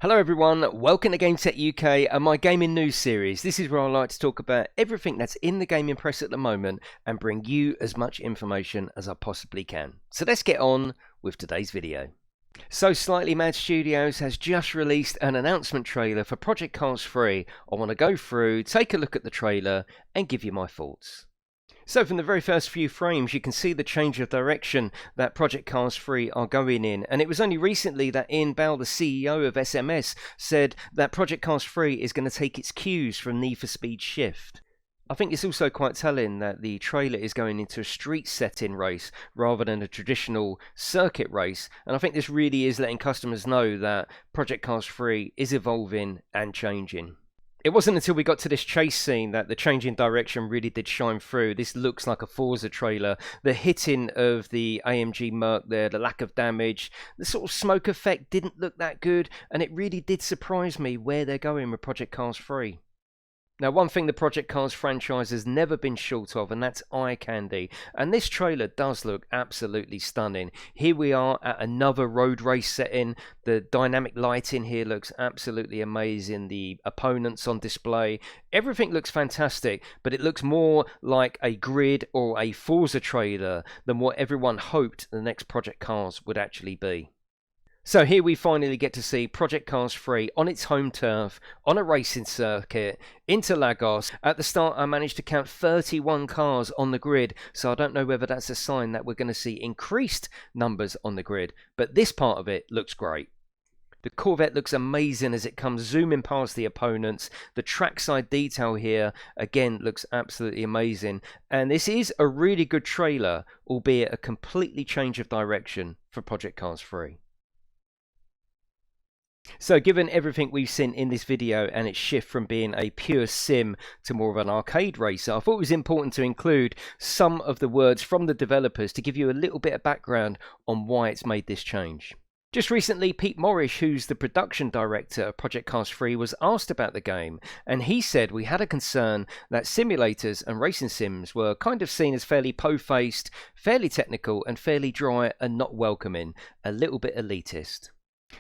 Hello everyone, welcome to GametechUK and my gaming news series. This is where I like to talk about everything that's in the gaming press at the moment and bring you as much information as I possibly can. So let's get on with today's video. So Slightly Mad Studios has just released an announcement trailer for Project Cars 3. I want to go through, take a look at the trailer and give you my thoughts. So from the very first few frames you can see the change of direction that Project Cars 3 are going in, and it was only recently that Ian Bell, the CEO of SMS, said that Project Cars 3 is going to take its cues from Need for Speed Shift. I think it's also quite telling that the trailer is going into a street setting race rather than a traditional circuit race, and I think this really is letting customers know that Project Cars 3 is evolving and changing. It wasn't until we got to this chase scene that the change in direction really did shine through. This looks like a Forza trailer. The hitting of the AMG Merc there, the lack of damage, the sort of smoke effect didn't look that good, and it really did surprise me where they're going with Project Cars 3. Now, one thing the Project Cars franchise has never been short of, and that's eye candy. And this trailer does look absolutely stunning. Here we are at another road race setting. The dynamic lighting here looks absolutely amazing. The opponents on display, everything looks fantastic, but it looks more like a Grid or a Forza trailer than what everyone hoped the next Project Cars would actually be. So here we finally get to see Project Cars 3 on its home turf, on a racing circuit, into Lagos. At the start I managed to count 31 cars on the grid, so I don't know whether that's a sign that we're going to see increased numbers on the grid, but this part of it looks great. The Corvette looks amazing as it comes zooming past the opponents. The trackside detail here, again, looks absolutely amazing. And this is a really good trailer, albeit a completely change of direction for Project Cars 3. So given everything we've seen in this video and its shift from being a pure sim to more of an arcade racer, I thought it was important to include some of the words from the developers to give you a little bit of background on why it's made this change. Just recently, Pete Morris, who's the production director of Project Cars 3, was asked about the game, and he said we had a concern that simulators and racing sims were kind of seen as fairly po-faced, fairly technical and fairly dry and not welcoming, a little bit elitist.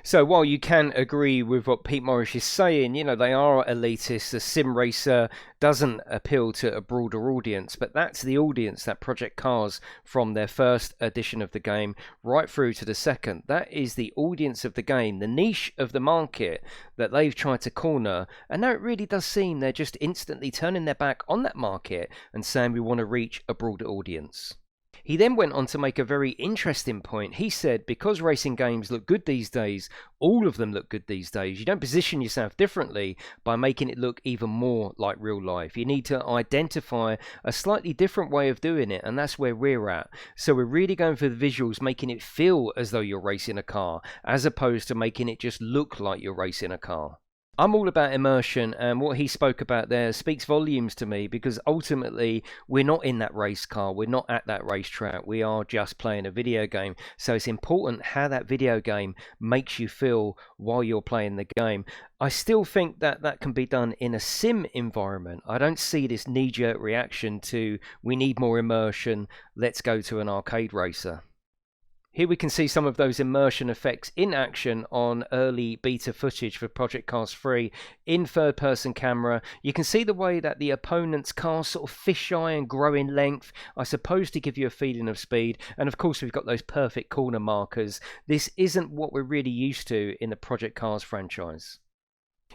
So while you can agree with what Pete Morris is saying, you know, they are elitist, the sim racer doesn't appeal to a broader audience, but that's the audience that Project Cars, from their first edition of the game right through to the second, that is the audience of the game, the niche of the market that they've tried to corner, and now it really does seem they're just instantly turning their back on that market and saying we want to reach a broader audience. He then went on to make a very interesting point. He said, because racing games look good these days, all of them look good these days, you don't position yourself differently by making it look even more like real life. You need to identify a slightly different way of doing it, and that's where we're at. So we're really going for the visuals, making it feel as though you're racing a car, as opposed to making it just look like you're racing a car. I'm all about immersion, and what he spoke about there speaks volumes to me, because ultimately we're not in that race car, we're not at that racetrack, we are just playing a video game. So it's important how that video game makes you feel while you're playing the game. I still think that that can be done in a sim environment. I don't see this knee-jerk reaction to we need more immersion, let's go to an arcade racer. Here we can see some of those immersion effects in action on early beta footage for Project Cars 3 in third-person camera. You can see the way that the opponent's cars sort of fisheye and grow in length, I suppose to give you a feeling of speed. And of course we've got those perfect corner markers. This isn't what we're really used to in the Project Cars franchise.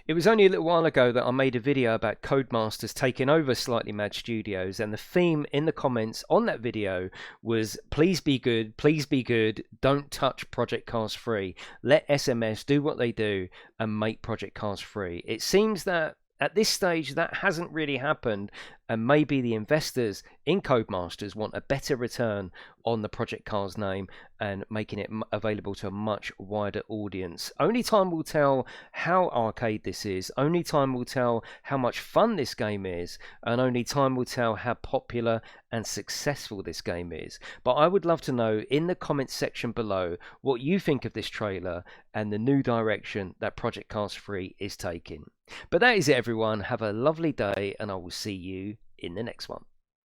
It was only a little while ago that I made a video about Codemasters taking over Slightly Mad Studios, and the theme in the comments on that video was please be good, don't touch Project Cars 3, let SMS do what they do and make Project Cars 3. It seems that at this stage that hasn't really happened, and maybe the investors in Codemasters want a better return on the Project Cars name and making it available to a much wider audience. Only time will tell how arcade this is, only time will tell how much fun this game is, and only time will tell how popular and successful this game is. But I would love to know in the comments section below what you think of this trailer and the new direction that Project Cars 3 is taking. But that is it everyone, have a lovely day and I will see you in the next one.